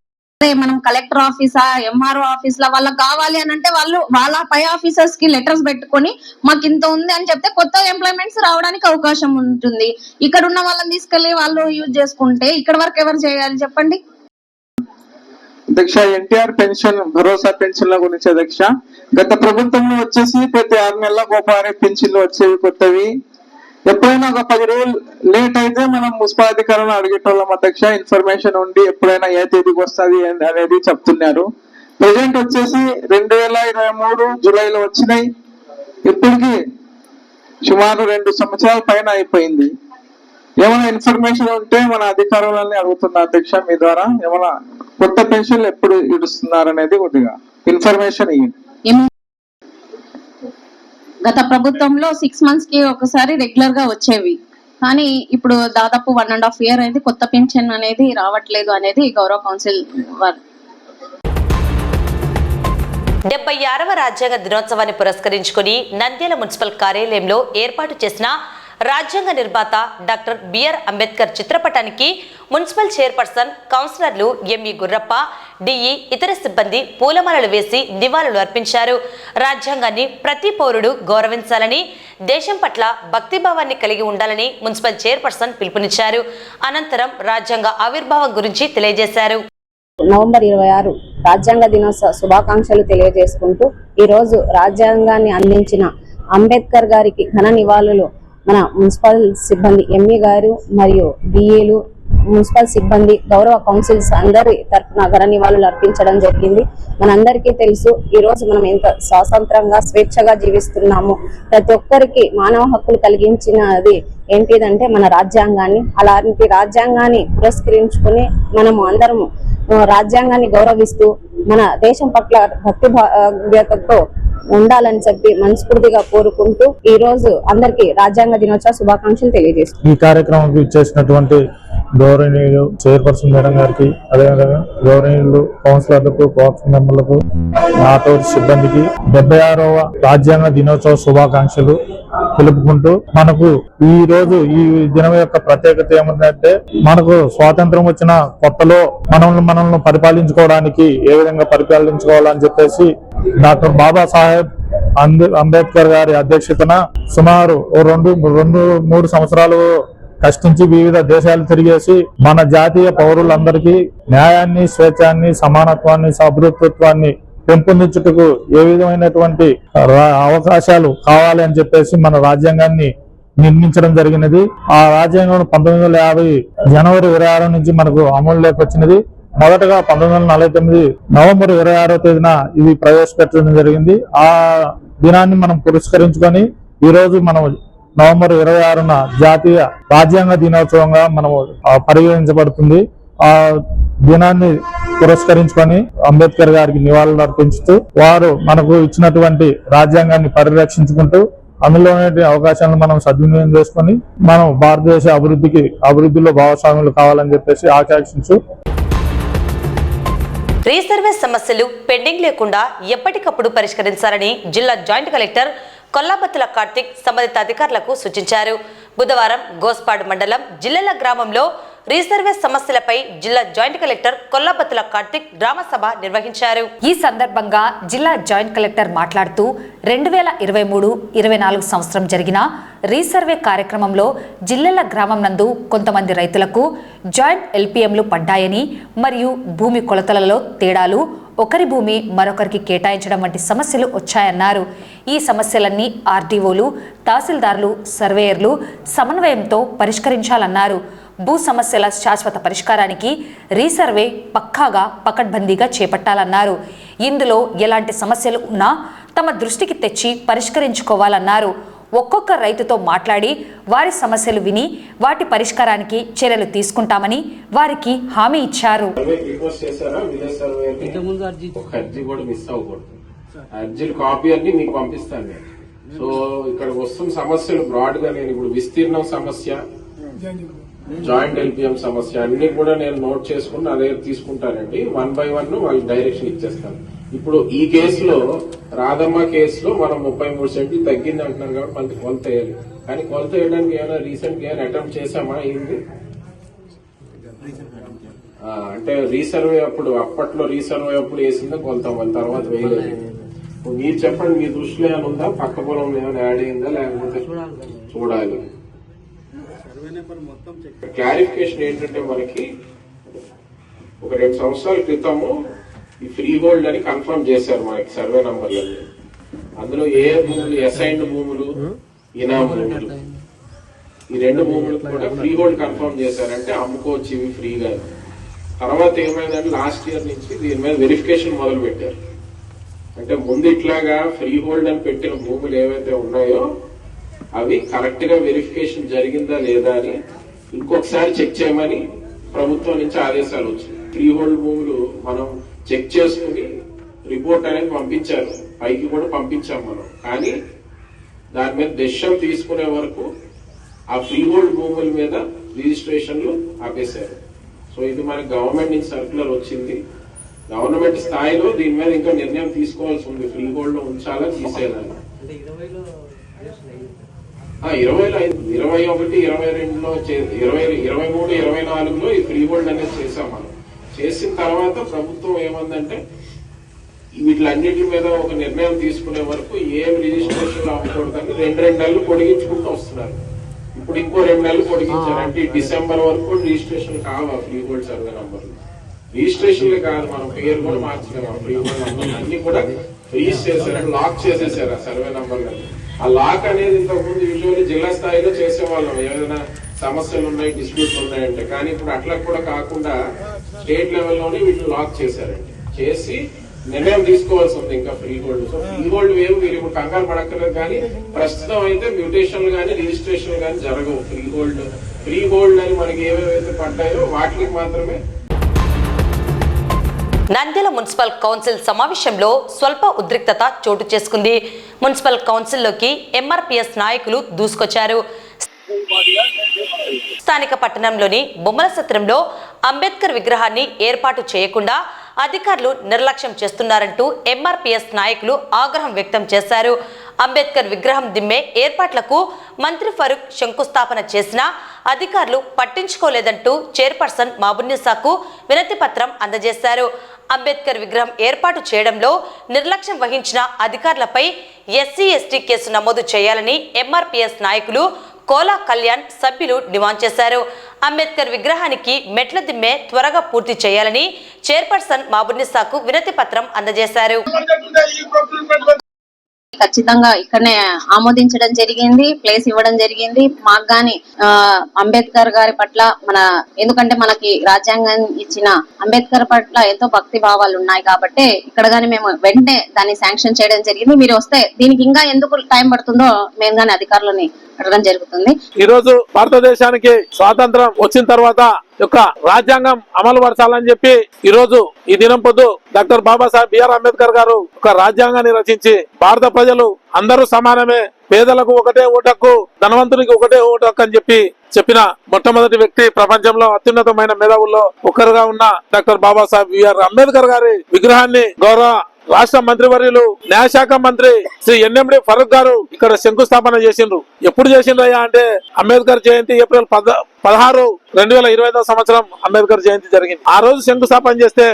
మనం కలెక్టర్ ఆఫీసా, ఎంఆర్ఓ ఆఫీస్ లా వాళ్ళకి కావాలి అని అంటే వాళ్ళు వాళ్ళ పై ఆఫీసర్స్ కి లెటర్స్ పెట్టుకొని మాకు ఇంత ఉంది అని చెప్తే కొత్త ఎంప్లాయ్మెంట్స్ రావడానికి అవకాశం ఉంటుంది. ఇక్కడ ఉన్న వాళ్ళని తీసుకెళ్లి వాళ్ళు యూజ్ చేసుకుంటే ఇక్కడ వరకు ఎవరు చేయాలి చెప్పండి?
అధ్యక్ష, ఎన్టీఆర్ పెన్షన్, భరోసా పెన్షన్ల గురించి అధ్యక్ష, గత ప్రభుత్వంలో వచ్చేసి ప్రతి 6 నెలలకు ఒకసారి పెన్షన్లు వచ్చేవి కొత్తవి. ఎప్పుడైనా ఒక 10 రోజులు లేట్ అయితే మనం మున్సిపాధికారులను అడిగేటోళ్ళం అధ్యక్ష. ఇన్ఫర్మేషన్ ఉండి ఎప్పుడైనా ఏ తేదీకి వస్తుంది అనేది చెప్తున్నారు. ప్రెసెంట్ వచ్చేసి 2023 జూలైలో వచ్చినాయి. ఇప్పటికి సుమారు 2 సంవత్సరాల పైన అయిపోయింది. ఏమైనా ఇన్ఫర్మేషన్ ఉంటే మన అధికారులని అడుగుతున్నా అధ్యక్ష మీ ద్వారా. ఏమైనా కొత్త పెన్షన్లు ఎప్పుడు ఇస్తున్నారు అనేది కొద్దిగా ఇన్ఫర్మేషన్ ఇవ్వండి.
గత ప్రభుత్వంలో 6 months కి ఒకసారి రెగ్యులర్ గా వచ్చేవి. కానీ ఇప్పుడు దాదాపు 1.5 year అయింది, కొత్త పెన్షన్ అనేది రావట్లేదు అనేది గౌరవ కౌన్సిల్ వారు
76వ రాజ్యాంగ దినోత్సవాన్ని పురస్కరించుకుని నంద్యాల మున్సిపల్ కార్యాలయంలో ఏర్పాటు చేసిన రాజ్యాంగ నిర్మాత డాక్టర్ బిఆర్ అంబేద్కర్ చిత్రపటానికి మున్సిపల్ చైర్పర్సన్ కౌన్సిలర్లు ఎంఈ గుర్రప్ప, డిఈ, ఇతర సిబ్బంది పూలమాలలు వేసి నివాళులు అర్పించారు. రాజ్యాంగాన్ని ప్రతి పౌరుడు గౌరవించాలని, దేశం పట్ల భక్తిభావాన్ని కలిగి ఉండాలని మున్సిపల్ చైర్పర్సన్ పిలుపునిచ్చారు. అనంతరం రాజ్యాంగ ఆవిర్భావం గురించి తెలియజేశారు.
నవంబర్ 26 రాజ్యాంగ దినోత్సవ శుభాకాంక్షలు తెలియజేసుకుంటూ ఈ రోజు రాజ్యాంగాన్ని అందించిన అంబేద్కర్ గారికి ఘన నివాళులు మన మున్సిపల్ సిబ్బంది ఎంఈ గారు మరియు డిఏలు, మున్సిపల్ సిబ్బంది, గౌరవ కౌన్సిల్స్ అందరి తరఫున ఘన నివాళులు అర్పించడం జరిగింది. మనందరికీ తెలుసు ఈ రోజు మనం ఎంత స్వాతంత్రంగా స్వేచ్ఛగా జీవిస్తున్నాము. ప్రతి ఒక్కరికి మానవ హక్కులు కలిగించినది ఏంటిదంటే మన రాజ్యాంగాన్ని. అలాంటి రాజ్యాంగాన్ని పురస్కరించుకుని మనము అందరము రాజ్యాంగాన్ని గౌరవిస్తూ మన దేశం పట్ల భక్తిభావ్యతతో ఉండాలని చెప్పి మనస్ఫూర్తిగా కోరుకుంటూ ఈ రోజు అందరికి రాజ్యాంగ దినోత్సవ శుభాకాంక్షలు తెలియజేస్తున్నాం.
ఈ కార్యక్రమంకి ఇచ్చేసినటువంటి గౌరవనీయులు చైర్పర్సన్ మేడం గారికి, అదేవిధంగా గౌరవనీయులు కౌన్సిలర్లకు, కోఆప్షన్ మెంబర్లకు, ఆటో సిబ్బందికి 76వ రాజ్యాంగ దినోత్సవ శుభాకాంక్షలు తెలుపుకుంటూ, మనకు ఈ రోజు ఈ దినం యొక్క ప్రత్యేకత ఏమిటంటే, మనకు స్వాతంత్రం వచ్చిన కొత్తలో మనల్ని పరిపాలించుకోవడానికి ఏ విధంగా పరిపాలించుకోవాలని చెప్పేసి డాక్టర్ బాబాసాహెబ్ అంబేద్కర్ గారి అధ్యక్షతన సుమారు 2-3 సంవత్సరాలు కష్టించి వివిధ దేశాలు తిరిగేసి మన జాతీయ పౌరులందరికీ న్యాయాన్ని, స్వేచ్ఛాన్ని, సమానత్వాన్ని, సభృత్వాన్ని పెంపొందించుటకు ఏ విధమైనటువంటి అవకాశాలు కావాలి అని చెప్పేసి మన రాజ్యాంగాన్ని నిర్మించడం జరిగినది. ఆ రాజ్యాంగం 1950 జనవరి 26 నుంచి మనకు అమలులోకి వచ్చినది. మొదటగా 1949 నవంబర్ 26వ తేదీన ఇది ప్రవేశపెట్టడం జరిగింది. ఆ దినాన్ని మనం పురస్కరించుకొని ఈ రోజు మనం నవంబర్ 26న జాతీయ రాజ్యాంగ దినోత్సవంగా మనము పరిగణించబడుతుంది. ఆ దినాన్ని పురస్కరించుకొని అంబేద్కర్ గారికి నివాళులు అర్పించుతూ వారు మనకు ఇచ్చినటువంటి రాజ్యాంగాన్ని పరిరక్షించుకుంటూ అందులోనే అవకాశాలను మనం సద్వినియోగం చేసుకొని మనం భారతదేశ అభివృద్ధిలో భాగస్వాములు కావాలని చెప్పేసి ఆకాంక్షించు.
రీసర్వే సమస్యలు పెండింగ్ లేకుండా ఎప్పటికప్పుడు పరిష్కరించాలని జిల్లా జాయింట్ కలెక్టర్ కొల్లాబత్తుల కార్తిక్ సంబంధిత అధికారులకు సూచించారు. బుధవారం గోస్పాడు మండలం జిల్లెల గ్రామంలో రీసర్వే సమస్యలపై జిల్లా జాయింట్ కలెక్టర్ కొల్లాబత్తుల కార్తిక్ గ్రామ సభ నిర్వహించారు. ఈ సందర్భంగా జిల్లా జాయింట్ కలెక్టర్ మాట్లాడుతూ 2023-24 సంవత్సరం జరిగిన రీసర్వే కార్యక్రమంలో జిల్లెల గ్రామం నందు కొంతమంది రైతులకు జాయింట్ ఎల్పిఎంలు పడ్డాయని మరియు భూమి కొలతలలో తేడాలు, ఒకరి భూమి మరొకరికి కేటాయించడం వంటి సమస్యలు వచ్చాయన్నారు. ఈ సమస్యలన్నీ ఆర్డీఓలు, తహసీల్దార్లు, సర్వేయర్లు సమన్వయంతో పరిష్కరించాలన్నారు. భూ సమస్యల శాశ్వత పరిష్కారానికి రీసర్వే పక్కాగా పకడ్బందీగా చేపట్టాలన్నారు. ఇందులో ఎలాంటి సమస్యలు ఉన్నా తమ దృష్టికి తెచ్చి పరిష్కరించుకోవాలన్నారు. ఒక్కొక్క రైతుతో మాట్లాడి వారి సమస్యలు విని వాటి పరిష్కారానికి చర్యలు తీసుకుంటామని వారికి హామీ ఇచ్చారు.
సో ఇక్కడ వస్తున్న సమస్యలు బ్రాడ్ గా నేను ఇప్పుడు విస్తీర్ణం సమస్య, జాయింట్ ఎల్పిఎం సమస్య అన్ని కూడా నేను నోట్ చేసుకుని అదే తీసుకుంటానండి. 1 by 1 వాళ్ళకి డైరెక్షన్ ఇచ్చేస్తాను. ఇప్పుడు ఈ కేసులో రాధమ్మ కేసులో మనం 33 సెంట్లు తగ్గింది అంటున్నారు కాబట్టి మనకి కొలత వేయాలి. కానీ కొలత వేయడానికి ఏమైనా రీసెంట్ గా అటెంప్ట్ చేశామా? ఏంది అంటే రీసర్వే అప్పట్లో రీసర్వే అప్పుడు వేసిందో కొలత మన తర్వాత వేయలేదు. మీరు చెప్పండి, మీ దృష్టిలో ఏమైనా ఉందా? పక్క పొలం ఏమైనా యాడ్ అయిందా లేకపోతే చూడాలి. క్లారిఫికేషన్ ఏంటంటే మనకి ఒక 2 సంవత్సరాల క్రితము ఈ ఫ్రీ హోల్డ్ అని కన్ఫర్మ్ చేశారు మనకి సర్వే నంబర్లలో. అందులో ఏ భూములు, అసైన్డ్ భూములు, ఇనా భూములు, ఈ 2 భూములు కూడా ఫ్రీ హోల్డ్ కన్ఫర్మ్ చేశారంటే అమ్ముకోవచ్చు ఇవి ఫ్రీగా. తర్వాత ఏమైందంటే లాస్ట్ ఇయర్ నుంచి దీని మీద వెరిఫికేషన్ మొదలు పెట్టారు. అంటే ముందు ఇట్లాగా ఫ్రీ హోల్డ్ అని పెట్టిన భూములు ఏవైతే ఉన్నాయో అవి కరెక్ట్ గా వెరిఫికేషన్ జరిగిందా లేదా అని ఇంకొకసారి చెక్ చేయమని ప్రభుత్వం నుంచి ఆదేశాలు వచ్చింది. ఫ్రీ హోల్డ్ భూములు మనం చెక్ చేసుకుని రిపోర్ట్ అనేది పంపించారు, పైకి కూడా పంపించాం మనం. కానీ దాని మీద డెసిషన్ తీసుకునే వరకు ఆ ఫ్రీ హోల్డ్ భూముల మీద రిజిస్ట్రేషన్లు ఆపేశారు. సో ఇది మనకి గవర్నమెంట్ నుంచి సర్క్యులర్ వచ్చింది. గవర్నమెంట్ స్థాయిలో దీని మీద ఇంకా నిర్ణయం తీసుకోవాల్సి ఉంది, ఫ్రీ హోల్డ్ లో ఉంచాలా తీసేయాలని. 20లో 21, 22లో 23, 24లో ఈ ఫ్రీ హోల్డ్ అనేది చేసాం మనం. చేసిన తర్వాత ప్రభుత్వం ఏమందంటే వీటిలన్నిటి మీద ఒక నిర్ణయం తీసుకునే వరకు ఏం రిజిస్ట్రేషన్ అవ్వకూడదని 2 నెలలు పొడిగించుకుంటూ వస్తున్నారు. ఇప్పుడు ఇంకో 2 నెలలు పొడిగించారు. అంటే డిసెంబర్ వరకు రిజిస్ట్రేషన్ కావా ఫ్రీ హోల్డ్ సర్వే నంబర్లు? రిజిస్ట్రేషన్లు కాదు, మనం పేరు కూడా మార్చలేము. ఫ్రీ హోల్డ్ నంబర్ అన్ని కూడా ఫ్రీజ్ చేశారు, లాక్ చేసేసారు ఆ సర్వే నంబర్లని. ఆ లాక్ అనేది ఇంతకుముందు యూజువల్లీ జిల్లా స్థాయిలో చేసేవాళ్ళం, ఏదైనా సమస్యలు ఉన్నాయి, డిస్ప్యూట్లు ఉన్నాయంటే. కానీ ఇప్పుడు అట్లా కూడా కాకుండా స్టేట్ లెవెల్లోనే వీటిని లాక్ చేశారండి. చేసి నిర్ణయం తీసుకోవాల్సి ఉంది ఇంకా free hold. So free hold వేరు, మీరు ఇప్పుడు కంగారు పడక్కర్లేదు. కానీ ప్రస్తుతం అయితే మ్యూటేషన్లు కానీ రిజిస్ట్రేషన్లు కానీ జరగవు. ఫ్రీ హోల్డ్ అని మనకి ఏవేవైతే పడ్డాయో వాటికి మాత్రమే.
నంద్యాల మున్సిపల్ కౌన్సిల్ సమావేశంలో స్వల్ప ఉద్రిక్తత చోటు చేసుకుంది. మున్సిపల్ కౌన్సిల్లోకి ఎంఆర్పీఎస్ నాయకులు దూసుకొచ్చారు. స్థానిక పట్టణంలోని బొమ్మల సత్రంలో అంబేద్కర్ విగ్రహాన్ని ఏర్పాటు చేయకుండా అధికారులు నిర్లక్ష్యం చేస్తున్నారంటూ ఎంఆర్పీఎస్ నాయకులు ఆగ్రహం వ్యక్తం చేశారు. అంబేద్కర్ విగ్రహం దిమ్మే ఏర్పాట్లకు మంత్రి ఫరూక్ శంకుస్థాపన చేసినా అధికారులు పట్టించుకోలేదంటూ చైర్పర్సన్ మాబున్నీసాకు వినతి పత్రం అందజేశారు. అంబేద్కర్ విగ్రహం ఏర్పాటు చేయడంలో నిర్లక్ష్యం వహించిన అధికారులపై ఎస్సీ/ఎస్టీ కేసు నమోదు చేయాలని ఎంఆర్పీఎస్ నాయకులు కోలా కళ్యాణ్ సభ్యులు డిమాండ్ చేశారు. అంబేద్కర్ విగ్రహానికి మెట్ల దిమ్మె త్వరగా పూర్తి చేయాలని చైర్పర్సన్ మాబున్నీసాకు వినతి పత్రం అందజేశారు.
ఖచ్చితంగా ఇక్కడనే ఆమోదించడం జరిగింది, ప్లేస్ ఇవ్వడం జరిగింది. మాకు గాని అంబేద్కర్ గారి పట్ల ఎందుకంటే మనకి రాజ్యాంగం ఇచ్చిన అంబేద్కర్ పట్ల ఎంతో భక్తి భావాలు ఉన్నాయి కాబట్టి ఇక్కడ గాని మేము వెంటనే దాన్ని శాంక్షన్ చేయడం జరిగింది. మీరు వస్తే దీనికి ఇంకా ఎందుకు టైం పడుతుందో మేము గాని అధికారులని అడగడం జరుగుతుంది.
ఈ రోజు భారతదేశానికి స్వాతంత్రం వచ్చిన తర్వాత యొక్క రాజ్యాంగం అమలు పరచాలని చెప్పి ఈ రోజు ఈ దినం పొద్దు డాక్టర్ బాబాసాహెబ్ బిఆర్ అంబేద్కర్ గారు ఒక రాజ్యాంగాన్ని రచించి భారత ప్రజలు అందరూ సమానమే, పేదలకు ఒకటే ఓటు హక్కు, ధనవంతునికి ఒకటే ఓటు హక్కు అని చెప్పిన మొట్టమొదటి వ్యక్తి, ప్రపంచంలో అత్యున్నతమైన మేధావుల్లో ఒకరుగా ఉన్న డాక్టర్ బాబాసాహెబ్ బిఆర్ అంబేద్కర్ గారి విగ్రహాన్ని గౌరవ రాష్ట్ర మంత్రివర్యులు న్యాయశాఖ మంత్రి శ్రీ ఎన్ఎండి ఫరూక్ గారు ఇక్కడ శంకుస్థాపన చేసిండ్రు. ఎప్పుడు చేసిండ్రయ్యా అంటే అంబేద్కర్ జయంతి ఏప్రిల్ 16, 2025 సంవత్సరం అంబేద్కర్ జయంతి జరిగింది. ఆ రోజు శంకుస్థాపన చేస్తే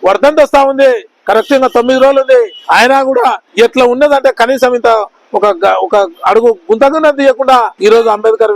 వర్ధంతి వస్తా ఉంది, కరెక్ట్ గా 9 రోజులు ఉంది. అయినా కూడా ఎట్లా ఉన్నదంటే కనీసం ఇంత ఒక అడుగు గుంతగున్న తీయకుండా ఈ రోజు అంబేద్కర్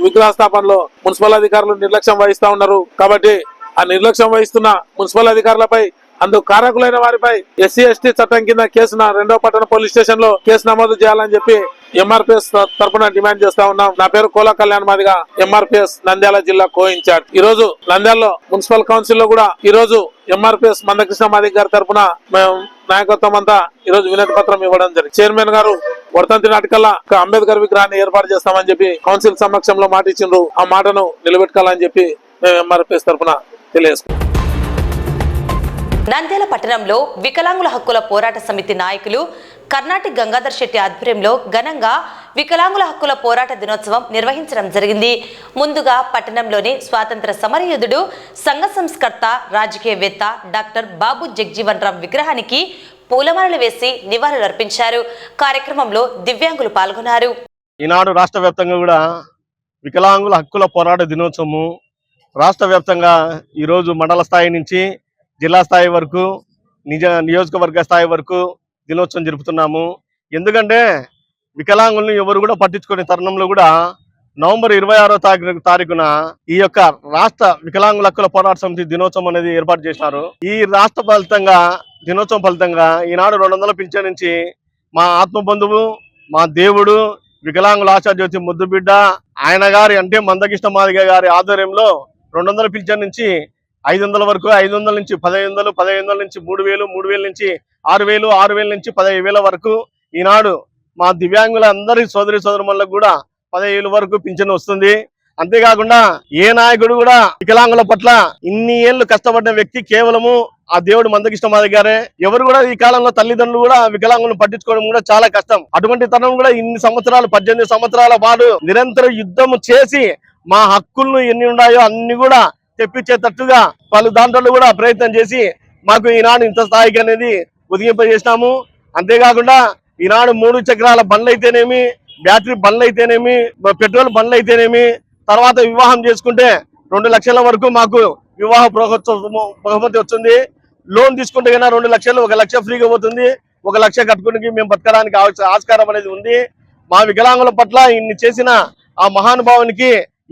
విగ్రహ స్థాపనలో మున్సిపల్ అధికారులు నిర్లక్ష్యం వహిస్తా ఉన్నారు. కాబట్టి ఆ నిర్లక్ష్యం వహిస్తున్న మున్సిపల్ అధికారులపై, అందుకు కారకులైన వారిపై ఎస్సీ/ఎస్టీ చట్టం కింద కేసున 2వ పట్టణ పోలీస్ స్టేషన్ లో కేసు నమోదు చేయాలని చెప్పి ఎంఆర్పీఎస్ తరఫున డిమాండ్ చేస్తా ఉన్నాం. నా పేరు కోలా కళ్యాణ్ మాదిగా, ఎంఆర్పీఎస్ నంద్యాల జిల్లా కో ఇన్ఛార్జ్. ఈ రోజు నంద్యాలలో మున్సిపల్ కౌన్సిల్ లో కూడా ఈ రోజు ఎంఆర్పీఎస్ మందకృష్ణ మాదిగ గారి తరఫున మేము నాయకత్వం అంతా ఈ రోజు వినతి పత్రం ఇవ్వడం జరిగింది. చైర్మన్ గారు వర్ధంతి నాటికల్లా అంబేద్కర్ విగ్రహాన్ని ఏర్పాటు చేస్తామని చెప్పి కౌన్సిల్ సమక్షంలో మాట ఇచ్చిండ్రు. ఆ మాటను నిలబెట్టుకోవాలని చెప్పి మేము ఎంఆర్పీఎస్ తరఫున తెలియజేసుకున్నాం.
నంద్యాల పట్టణంలో వికలాంగుల హక్కుల పోరాట సమితి నాయకులు కర్ణాటి గంగాధర్ శెట్టి ఆధ్వర్యంలో ఘనంగా వికలాంగుల హక్కుల పోరాట దినోత్సవం నిర్వహించడం జరిగింది. ముందుగా పట్టణంలోని స్వాతంత్ర సమరయోధుడు, సంఘ సంస్కర్త, రాజకీయవేత్త డాక్టర్ బాబు జగ్జీవన్ రామ్ విగ్రహానికి పూలమాలలు వేసి నివాళులర్పించారు. కార్యక్రమంలో దివ్యాంగులు పాల్గొన్నారు.
ఈనాడు రాష్ట్ర వ్యాప్తంగా కూడా వికలాంగుల హక్కుల పోరాట దినోత్సవము రాష్ట్ర వ్యాప్తంగా ఈరోజు మండల స్థాయి నుంచి జిల్లా స్థాయి వరకు, నియోజకవర్గ స్థాయి వరకు దినోత్సవం జరుపుతున్నాము. ఎందుకంటే వికలాంగులను ఎవరు కూడా పట్టించుకునే తరుణంలో కూడా నవంబర్ 26వ తారీఖున ఈ యొక్క రాష్ట్ర వికలాంగుల హక్కుల పోరాట సమితి దినోత్సవం అనేది ఏర్పాటు చేసినారు. ఈ రాష్ట్ర ఫలితంగా దినోత్సవం ఫలితంగా ఈనాడు 200 పింఛన్ నుంచి మా ఆత్మబంధువు, మా దేవుడు, వికలాంగుల ఆశాజ్యోతి ముద్దుబిడ్డ ఆయన గారి అంటే మందకృష్ణ మాదిగ గారి ఆధ్వర్యంలో 200 పింఛన్ నుంచి 500 వరకు, 500 నుంచి 1500, 1500 నుంచి 3000, 3000 నుంచి 6000, 6000 నుంచి 15,000 వరకు ఈనాడు మా దివ్యాంగుల అందరి సోదరి సోదరులకు కూడా 15,000 వరకు పింఛన్ వస్తుంది. అంతేకాకుండా ఏ నాయకుడు కూడా వికలాంగుల పట్ల ఇన్ని ఏళ్లు కష్టపడిన వ్యక్తి కేవలము ఆ దేవుడు మందకృష్ణ మాదిగ గారే. ఎవరు కూడా ఈ కాలంలో తల్లిదండ్రులు కూడా వికలాంగులను పట్టించుకోవడం కూడా చాలా కష్టం. అటువంటి తరం కూడా ఇన్ని సంవత్సరాలు 18 సంవత్సరాల పాటు నిరంతర యుద్ధం చేసి మా హక్కులను ఎన్ని ఉన్నాయో అన్ని కూడా తెప్పించేటట్టుగా పలు దాంట్లో కూడా ప్రయత్నం చేసి మాకు ఈనాడు ఇంత స్థాయికి అనేది ఒదిగింపజేసినాము. అంతేకాకుండా ఈనాడు 3 చక్రాల బండ్లు అయితేనేమి, బ్యాటరీ బండ్లు అయితేనేమి, పెట్రోల్ బండ్లు అయితేనేమి, తర్వాత వివాహం చేసుకుంటే 2 లక్షల వరకు మాకు వివాహ బహుమతి వచ్చింది. లోన్ తీసుకుంటే కన్నా 2 లక్షలు, 1 లక్ష ఫ్రీగా పోతుంది. 1 లక్ష కట్టుకుని మేము బతకడానికి ఆస్కారం అనేది ఉంది. మా వికలాంగుల పట్ల ఇన్ని చేసిన ఆ మహానుభావునికి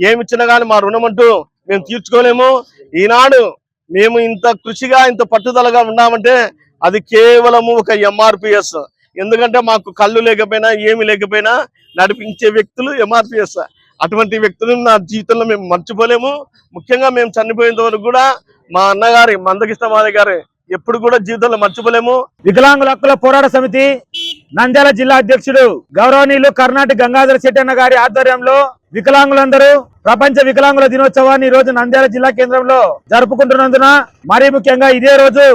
ఏమిచ్చినా కానీ మా రుణం అంటూ మేము తీర్చుకోలేము. ఈనాడు మేము ఇంత కృషిగా ఇంత పట్టుదలగా ఉన్నామంటే అది కేవలము ఒక ఎంఆర్పిఎస్. ఎందుకంటే మాకు కళ్ళు లేకపోయినా ఏమి లేకపోయినా నడిపించే వ్యక్తులు ఎంఆర్పిఎస్. అటువంటి వ్యక్తులను నా జీవితంలో మేము మర్చిపోలేము. ముఖ్యంగా మేము చనిపోయేంత వరకు కూడా మా అన్నగారి మందకృష్ణ మాదిగ గారు ఎప్పుడు కూడా జీవితంలో మర్చిపోలేము.
వికలాంగుల హక్కుల పోరాట సమితి నంద్యాల జిల్లా అధ్యక్షుడు గౌరవనీయులు కర్ణాటక గంగాధర శెట్టన్న గారి ఆధ్వర్యంలో వికలాంగులందరూ ప్రపంచ వికలాంగుల దినోత్సవాన్ని ఈ రోజు నంద్యాల జిల్లా కేంద్రంలో జరుపుకుంటున్నందున మరీ ముఖ్యంగా ఇదే రోజు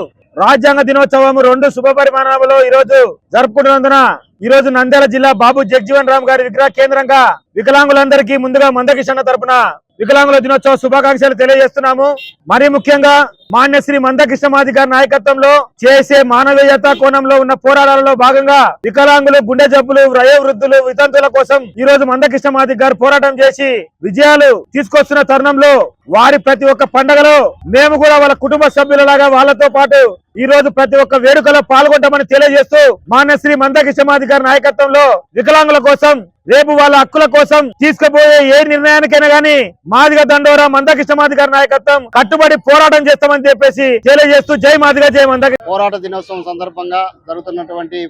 రాజ్యాంగ దినోత్సవం 2 శుభ పరిమాణాలలో ఈ రోజు జరుపుకుంటున్నందున ఈ రోజు నంద్యాల జిల్లా బాబు జగ్జీవన్ రామ్ గారి విగ్రహ కేంద్రంగా వికలాంగులందరికీ ముందుగా మందకృష్ణ తరపున వికలాంగుల దినోత్సవ శుభాకాంక్షలు తెలియజేస్తున్నాము. మరీ ముఖ్యంగా మాన్యశ్రీ మందకృష్ణ మాదిగ గారి నాయకత్వంలో చేసే మానవీయత కోణంలో ఉన్న పోరాటాలలో భాగంగా వికలాంగులు, గుండె జబ్బులు, వయోవృద్ధులు, వితంతుల కోసం ఈ రోజు మందకృష్ణ మాదిగ గారు పోరాటం చేసి విజయాలు తీసుకొస్తున్న తరుణంలో వారి ప్రతి ఒక్క పండుగలో మేము కూడా వాళ్ళ కుటుంబ సభ్యులలాగా వాళ్ళతో పాటు ఈ రోజు ప్రతి ఒక్క వేడుకలో పాల్గొంటామని తెలియజేస్తూ మాన్యశ్రీ మందకృష్ణ మాదిగ గారి నాయకత్వంలో వికలాంగుల కోసం రేపు వాళ్ళ హక్కుల కోసం తీసుకుపోయే ఏ నిర్ణయానికైనా గానీ మాదిగ దండోరా మందకృష్ణ మాదిగ గారి నాయకత్వం కట్టుబడి పోరాటం చేస్తామని చెప్పేసి తెలియజేస్తూ జై మాదిగ జై మందకృష్ణ.
పోరాట దినోత్సవం సందర్భంగా జరుగుతున్నటువంటి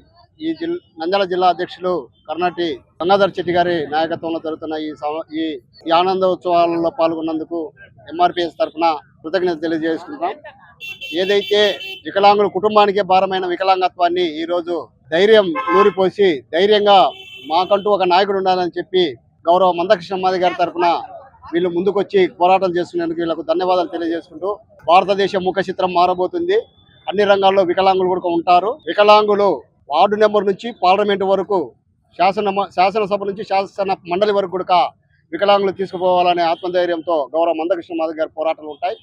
నంద్యాల జిల్లా అధ్యక్షులు కర్ణాటి గంగాధర్ శెట్టి గారి నాయకత్వంలో జరుగుతున్న ఈ ఆనందోత్సవాలలో పాల్గొన్నందుకు ఎంఆర్పిఎస్ తరఫున కృతజ్ఞత తెలియజేసుకుంటాం. ఏదైతే వికలాంగుల కుటుంబానికే భారమైన వికలాంగత్వాన్ని ఈ రోజు ధైర్యం నూరిపోసి ధైర్యంగా మాకంటూ ఒక నాయకుడు ఉండాలని చెప్పి గౌరవ మందకృష్ణ మాదిగ గారి తరఫున వీళ్ళు ముందుకొచ్చి పోరాటం చేస్తున్నందుకు వీళ్ళకు ధన్యవాదాలు తెలియజేసుకుంటూ భారతదేశ ముఖ చిత్రం మారబోతుంది. అన్ని రంగాల్లో వికలాంగులు కూడా ఉంటారు. వికలాంగులు వార్డు నెంబర్ నుంచి పార్లమెంటు వరకు శాసనసభ నుంచి శాసన మండలి వరకు కూడా వికలాంగులు తీసుకుపోవాలనే ఆత్మధైర్యంతో గౌరవ మందకృష్ణ మాదిగ గారి పోరాటాలు ఉంటాయి.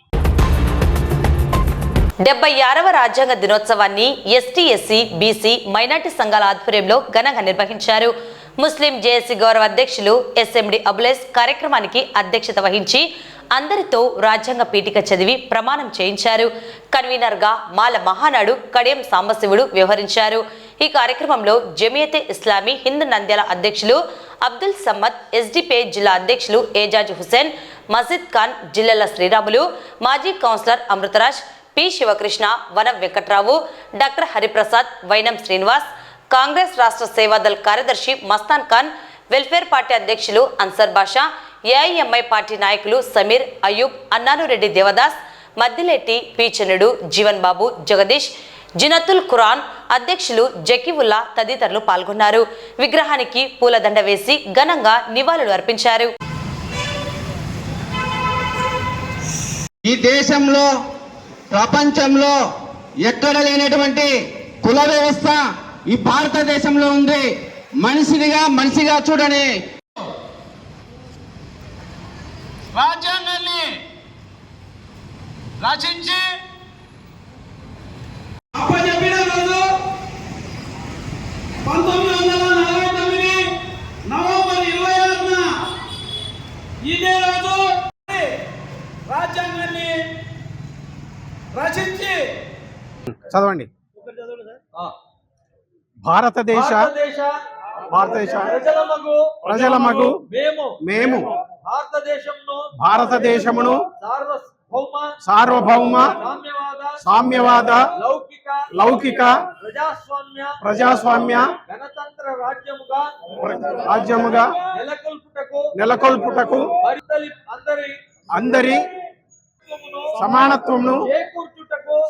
76వ రాజ్యాంగ దినోత్సవాన్ని ఎస్టీ, ఎస్సీ, బీసీ, మైనార్టీ సంఘాల ఆధ్వర్యంలో ఘనంగా నిర్వహించారు. ముస్లిం జేఏసీ గౌరవ అధ్యక్షులు ఎస్ఎండి అబులేస్ కార్యక్రమానికి అధ్యక్షత వహించి అందరితో రాజ్యాంగ పీఠిక చదివి ప్రమాణం చేయించారు. కన్వీనర్ గా మాల మహానాడు కడియం సాంబశివుడు వ్యవహరించారు. ఈ కార్యక్రమంలో జమియతే ఇస్లామీ హింద్ నంద్యాల అధ్యక్షులు అబ్దుల్ సమ్మద్, ఎస్డిపిఐ జిల్లా అధ్యక్షులు ఏజాజ్ హుసేన్, మజిద్ ఖాన్, జిల్లెల శ్రీరాములు, మాజీ కౌన్సిలర్ అమృతరాజ్, పి శివకృష్ణ, వనం వెంకట్రావు, డాక్టర్ హరిప్రసాద్, వైనం శ్రీనివాస్, కాంగ్రెస్ రాష్ట్ర సేవాదల్ కార్యదర్శి మస్తాన్ ఖాన్, వెల్ఫేర్ పార్టీ అధ్యక్షులు అన్సర్ బాషా, ఏఐఎంఐ పార్టీ నాయకులు సమీర్, అయూబ్, అన్నానురెడ్డి దేవదాస్, మద్దిలేటి, పీచనుడు, జీవన్ బాబు, జగదీష్, జినతుల్ ఖురాన్ అధ్యక్షులు జకీవుల్లా తదితరులు పాల్గొన్నారు. విగ్రహానికి పూలదండ వేసి ఘనంగా నివాళులు అర్పించారు.
ఈ దేశంలో ప్రపంచంలో ఎక్కడ లేనటువంటి కుల వ్యవస్థ ఈ భారతదేశంలో ఉంది. మనిషిగా చూడని రాజ్యాంగాన్ని రచించి అప్పచెప్పిన రోజు 1949 నవంబర్ 26న ఇదే రోజు రాజ్యాంగాన్ని రచించి
చదవండి. భారతదేశ ప్రజలమగు మేము భారతదేశమును సార్వభౌమ సామ్యవాద లౌకిక ప్రజాస్వామ్య రాజ్యముగా నెలకొల్పుటకు అందరి సమానత్వమును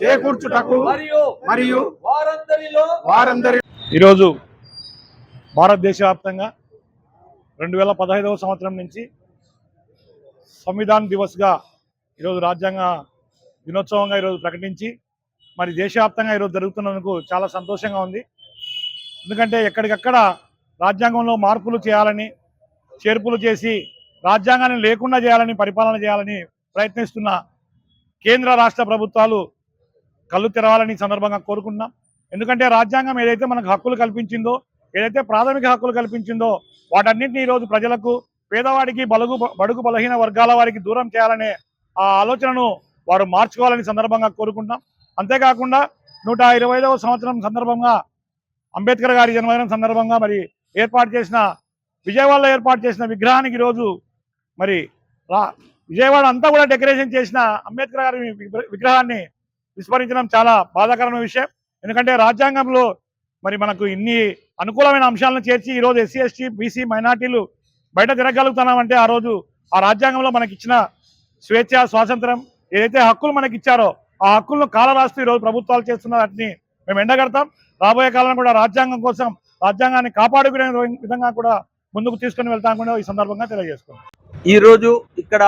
చేకూర్చుటకు మరియు వారందరి
ఈరోజు భారతదేశ వ్యాప్తంగా 2015వ సంవత్సరం నుంచి సంవిధాన్ దివస్గా ఈరోజు రాజ్యాంగ దినోత్సవంగా ఈరోజు ప్రకటించి మరి దేశవ్యాప్తంగా ఈరోజు జరుగుతున్నందుకు చాలా సంతోషంగా ఉంది. ఎందుకంటే ఎక్కడికక్కడ రాజ్యాంగంలో మార్పులు చేయాలని, చేర్పులు చేసి రాజ్యాంగాన్ని లేకుండా చేయాలని, పరిపాలన చేయాలని ప్రయత్నిస్తున్న కేంద్ర రాష్ట్ర ప్రభుత్వాలు
కళ్ళు తెరవాలని ఈ సందర్భంగా కోరుకుంటున్నాం. ఎందుకంటే రాజ్యాంగం ఏదైతే మనకు హక్కులు కల్పించిందో, ఏదైతే ప్రాథమిక హక్కులు కల్పించిందో వాటన్నింటినీ ఈరోజు ప్రజలకు, పేదవాడికి, బడుగు బలహీన వర్గాల వారికి దూరం చేయాలనే ఆ ఆలోచనను వారు మార్చుకోవాలని సందర్భంగా కోరుకుంటున్నాం. అంతేకాకుండా 125వ సంవత్సరం సందర్భంగా అంబేద్కర్ గారి జన్మదినం సందర్భంగా మరి విజయవాడలో ఏర్పాటు చేసిన విగ్రహానికి ఈరోజు మరి విజయవాడ అంతా కూడా డెకరేషన్ చేసిన అంబేద్కర్ గారి విగ్రహాన్ని విస్మరించడం చాలా బాధాకరమైన విషయం. ఎందుకంటే రాజ్యాంగంలో మరి మనకు ఇన్ని అనుకూలమైన అంశాలను చేర్చి ఈరోజు ఎస్సీ, ఎస్టీ, బీసీ, మైనార్టీలు బయట తిరగలుగుతున్నామంటే ఆ రోజు ఆ రాజ్యాంగంలో మనకి ఇచ్చిన స్వేచ్ఛ, స్వాతంత్రం, ఏదైతే హక్కులు మనకి ఇచ్చారో ఆ హక్కులను కాలరాస్తూ ఈరోజు ప్రభుత్వాలు చేస్తున్న వాటిని మేము ఎండగడతాం. రాబోయే కాలంలో కూడా రాజ్యాంగం కోసం, రాజ్యాంగాన్ని కాపాడుకునే విధంగా కూడా ముందుకు తీసుకుని వెళ్తాం కూడా ఈ సందర్భంగా తెలియజేస్తున్నాం.
ఈరోజు ఇక్కడ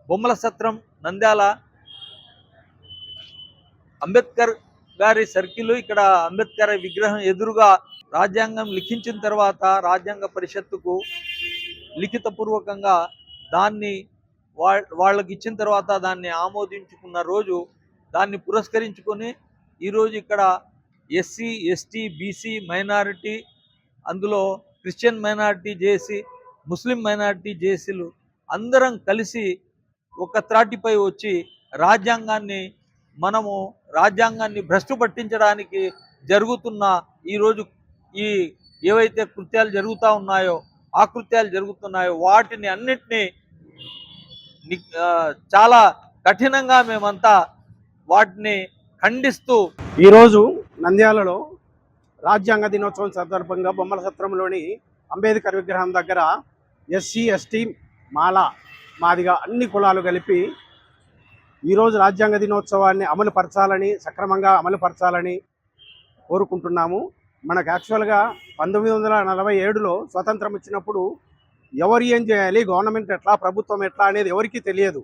బొమ్మల సత్రం నంద్యాల అంబేద్కర్ గారి సర్కిల్, ఇక్కడ అంబేద్కర్ విగ్రహం ఎదురుగా రాజ్యాంగం లిఖించిన తర్వాత రాజ్యాంగ పరిషత్తుకు లిఖితపూర్వకంగా దాన్ని వాళ్ళకి ఇచ్చిన తర్వాత దాన్ని ఆమోదించుకున్న రోజు, దాన్ని పురస్కరించుకొని ఈరోజు ఇక్కడ ఎస్సీ, ఎస్టీ, బీసీ, మైనారిటీ, అందులో క్రిస్టియన్ మైనారిటీ జేసీ, ముస్లిం మైనారిటీ జేసీలు అందరం కలిసి ఒక త్రాటిపై వచ్చి రాజ్యాంగాన్ని భ్రష్టు పట్టించడానికి జరుగుతున్న ఈరోజు ఈ ఏవైతే కృత్యాలు జరుగుతూ ఉన్నాయో, ఆ కృత్యాలు జరుగుతున్నాయో వాటిని అన్నిటినీ చాలా కఠినంగా మేమంతా వాటిని ఖండిస్తూ
ఈరోజు నంద్యాలలో రాజ్యాంగ దినోత్సవం సందర్భంగా బొమ్మల సత్రంలోని అంబేద్కర్ విగ్రహం దగ్గర ఎస్సీ, ఎస్టీ, మాదిగా అన్ని కులాలు కలిపి ఈరోజు రాజ్యాంగ దినోత్సవాన్ని సక్రమంగా అమలుపరచాలని కోరుకుంటున్నాము. మనకు యాక్చువల్గా 1947లో స్వతంత్రం వచ్చినప్పుడు ఎవరు ఏం చేయాలి, గవర్నమెంట్ ఎట్లా, ప్రభుత్వం ఎట్లా అనేది ఎవరికీ తెలియదు.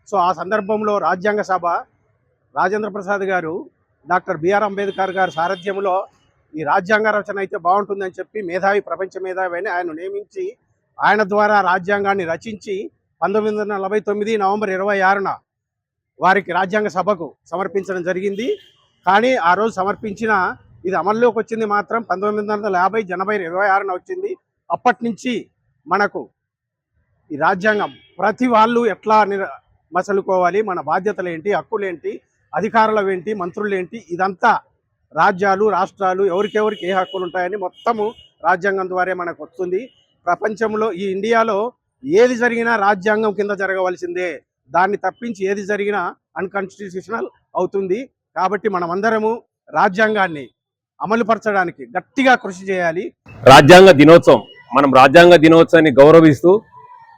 సో ఆ సందర్భంలో రాజ్యాంగ సభ రాజేంద్ర ప్రసాద్ గారు, డాక్టర్ బిఆర్ అంబేద్కర్ గారి సారథ్యంలో ఈ రాజ్యాంగ రచన అయితే బాగుంటుందని చెప్పి ప్రపంచ మేధావి అని ఆయన నియమించి ఆయన ద్వారా రాజ్యాంగాన్ని రచించి 1949 నవంబర్ 26న వారికి రాజ్యాంగ సభకు సమర్పించడం జరిగింది. కానీ ఆ రోజు సమర్పించిన ఇది అమల్లోకి వచ్చింది మాత్రం 1950 జనవరి 26న వచ్చింది. అప్పటి నుంచి మనకు ఈ రాజ్యాంగం ప్రతి వాళ్ళు ఎట్లా మసలుకోవాలి, మన బాధ్యతలు ఏంటి, హక్కులేంటి, అధికారులు ఏంటి, మంత్రులు ఏంటి, ఇదంతా రాజ్యాలు, రాష్ట్రాలు ఎవరికెవరికి ఏ హక్కులు ఉంటాయని మొత్తము రాజ్యాంగం ద్వారా మనకు వస్తుంది. ప్రపంచంలో ఈ ఇండియాలో ఏది జరిగినా రాజ్యాంగం కింద జరగవలసిందే, దాన్ని తప్పించి ఏది జరిగినా అన్కాన్స్టిట్యూషనల్ అవుతుంది. కాబట్టి మనమందరము రాజ్యాంగాన్ని అమలుపరచడానికి గట్టిగా కృషి చేయాలి.
రాజ్యాంగ దినోత్సవం, మనం రాజ్యాంగ దినోత్సవాన్ని గౌరవిస్తూ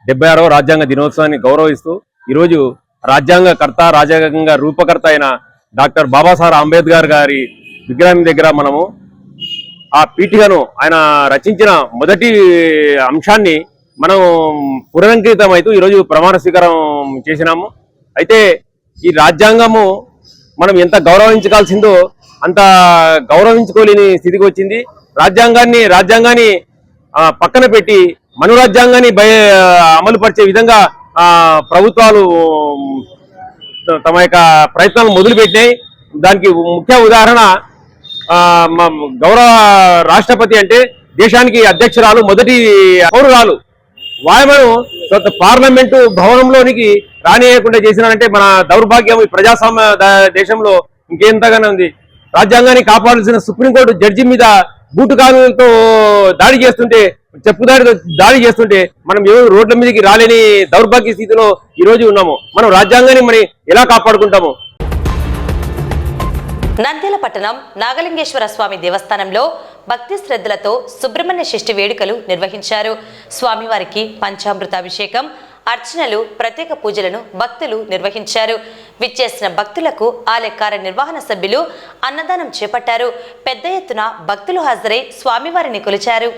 76వ రాజ్యాంగ దినోత్సవాన్ని గౌరవిస్తూ ఈరోజు రాజ్యాంగ రూపకర్త అయిన డాక్టర్ బాబాసాహెబ్ అంబేద్కర్ గారి విగ్రహం దగ్గర మనము ఆ పీఠికను, ఆయన రచించిన మొదటి అంశాన్ని మనం పునరంకితం అవుతూ ఈరోజు ప్రమాణ స్వీకారం చేసినాము. అయితే ఈ రాజ్యాంగము మనం ఎంత గౌరవించాల్సిందో అంత గౌరవించుకోలేని స్థితికి వచ్చింది. రాజ్యాంగాన్ని పక్కన పెట్టి మను రాజ్యాంగాన్ని అమలుపరిచే విధంగా ప్రభుత్వాలు తమ యొక్క ప్రయత్నాలు మొదలుపెట్టినాయి. దానికి ముఖ్య ఉదాహరణ గౌరవ రాష్ట్రపతి అంటే దేశానికి అధ్యక్షురాలు, మొదటి పౌరురాలు. వాయమను పార్లమెంటు భవనంలోనికి రానియకుండా చేసినారంటే మన దౌర్భాగ్యం ఈ ప్రజాస్వామ్య దేశంలో ఇంకెంతగానే ఉంది. రాజ్యాంగాన్ని కాపాడాల్సిన సుప్రీంకోర్టు జడ్జి మీద బూటుకారులతో దాడి చేస్తుంటే మనం ఎవరు రోడ్ల మీదకి రాలేని దౌర్భాగ్య స్థితిలో ఈ రోజు ఉన్నాము. మనం రాజ్యాంగాన్ని మరి ఎలా కాపాడుకుంటాము?
నంద్యాల పట్టణం నాగలింగేశ్వర స్వామి దేవస్థానంలో భక్తి శ్రద్ధలతో సుబ్రహ్మణ్య షష్ఠి వేడుకలు నిర్వహించారు. స్వామివారికి పంచామృతాభిషేకం, అర్చనలు, ప్రత్యేక పూజలను భక్తులు నిర్వహించారు. విచ్చేసిన భక్తులకు ఆలయ కార్యనిర్వహణ సభ్యులు అన్నదానం చేపట్టారు. పెద్ద ఎత్తున భక్తులు హాజరై స్వామివారిని కొలిచారు.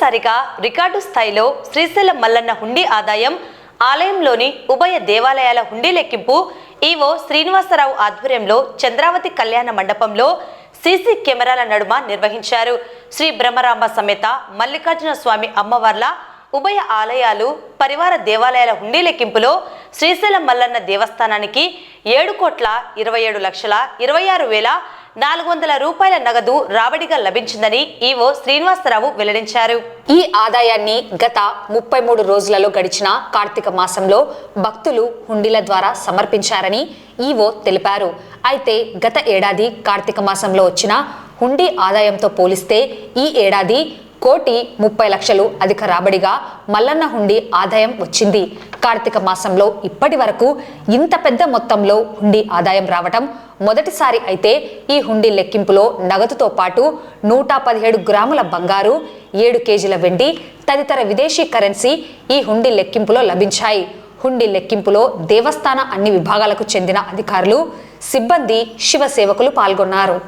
మొదటిసారిగా రికార్డు స్థాయిలో శ్రీశైలం మల్లన్న హుండీ ఆదాయం ఆలయంలోని ఉభయ దేవాలయాల హుండీ లెక్కింపు ఈవో శ్రీనివాసరావు ఆధ్వర్యంలో చంద్రావతి కళ్యాణ మండపంలో సీసీ కెమెరాల నడుమ నిర్వహించారు. శ్రీ బ్రహ్మరాంబ సమేత మల్లికార్జున స్వామి అమ్మవార్ల ఉభయ ఆలయాలు పరివార దేవాలయాల హుండీ లెక్కింపులో శ్రీశైలం మల్లన్న దేవస్థానానికి 7,27,26,400 రూపాయల నగదు రాబడిగా లభించిందని ఈవో శ్రీనివాసరావు వెల్లడించారు.
ఈ ఆదాయాన్ని గత 33 రోజులలో గడిచిన కార్తీక మాసంలో భక్తులు హుండీల ద్వారా సమర్పించారని ఈవో తెలిపారు. అయితే గత ఏడాది కార్తీక మాసంలో వచ్చిన హుండీ ఆదాయంతో పోలిస్తే ఈ ఏడాది 1,30,00,000 అధిక రాబడిగా మల్లన్న హుండీ ఆదాయం వచ్చింది. కార్తీక మాసంలో ఇప్పటి వరకు ఇంత పెద్ద మొత్తంలో హుండీ ఆదాయం రావటం మొదటిసారి. అయితే ఈ హుండీ లెక్కింపులో నగదుతో పాటు 117 గ్రాముల బంగారు, 7 కేజీల వెండి తదితర విదేశీ కరెన్సీ ఈ హుండీ లెక్కింపులో లభించాయి. హుండీ లెక్కింపులో దేవస్థాన అన్ని విభాగాలకు చెందిన అధికారులు, సిబ్బంది, శివ సేవకులు పాల్గొన్నారు.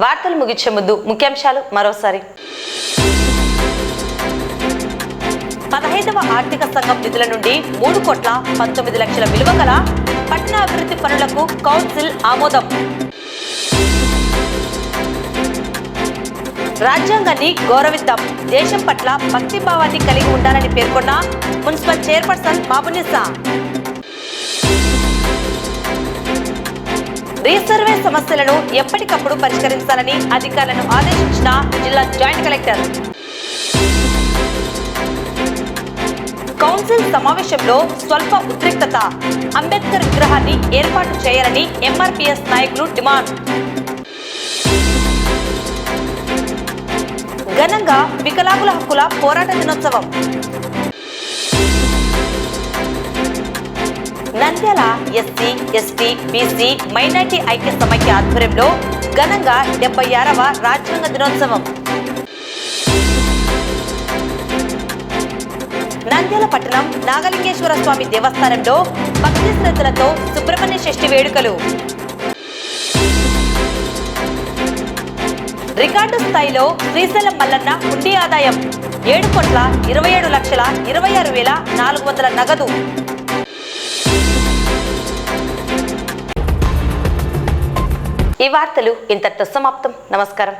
వార్తలు ముగించే ముందు ముఖ్యాంశాలు మరోసారి. 15వ ఆర్థిక సంఘం నిధుల నుండి 3,19,00,000 విలువ గల పట్టణ అభివృద్ధి పనులకు కౌన్సిల్ ఆమోదం. రాజ్యాంగాన్ని గౌరవిద్దాం, దేశం పట్ల భక్తిభావాన్ని కలిగి ఉండాలని పేర్కొన్న మున్సిపల్ చైర్పర్సన్ మాబునిసా. రీసర్వే సమస్యలను ఎప్పటికప్పుడు పరిష్కరించాలని అధికారులను ఆదేశించిన జిల్లా జాయింట్ కలెక్టర్. కౌన్సిల్ సమావేశంలో స్వల్ప ఉద్రిక్తత, అంబేద్కర్ విగ్రహాన్ని ఏర్పాటు చేయాలని ఎంఆర్పీఎస్ నాయకులు డిమాండ్. ఘనంగా వికలాంగుల హక్కుల పోరాట దినోత్సవం. Nandyal SC, ST, BC, minority ఐక్య సమైక్య ఆధ్వర్యంలో ఘనంగా 76వ రాజ్యాంగ దినోత్సవం. నంద్యాల పట్టణం నాగలింగేశ్వర స్వామి దేవస్థానంలో భక్తి శ్రద్ధలతో సుబ్రహ్మణ్య షష్ఠి వేడుకలు. రికార్డు స్థాయిలో శ్రీశైలం మల్లన్న హుండీ ఆదాయం 7,27,26,400 నగదు. ఈ వార్తలు ఇంతటితో సమాప్తం. నమస్కారం.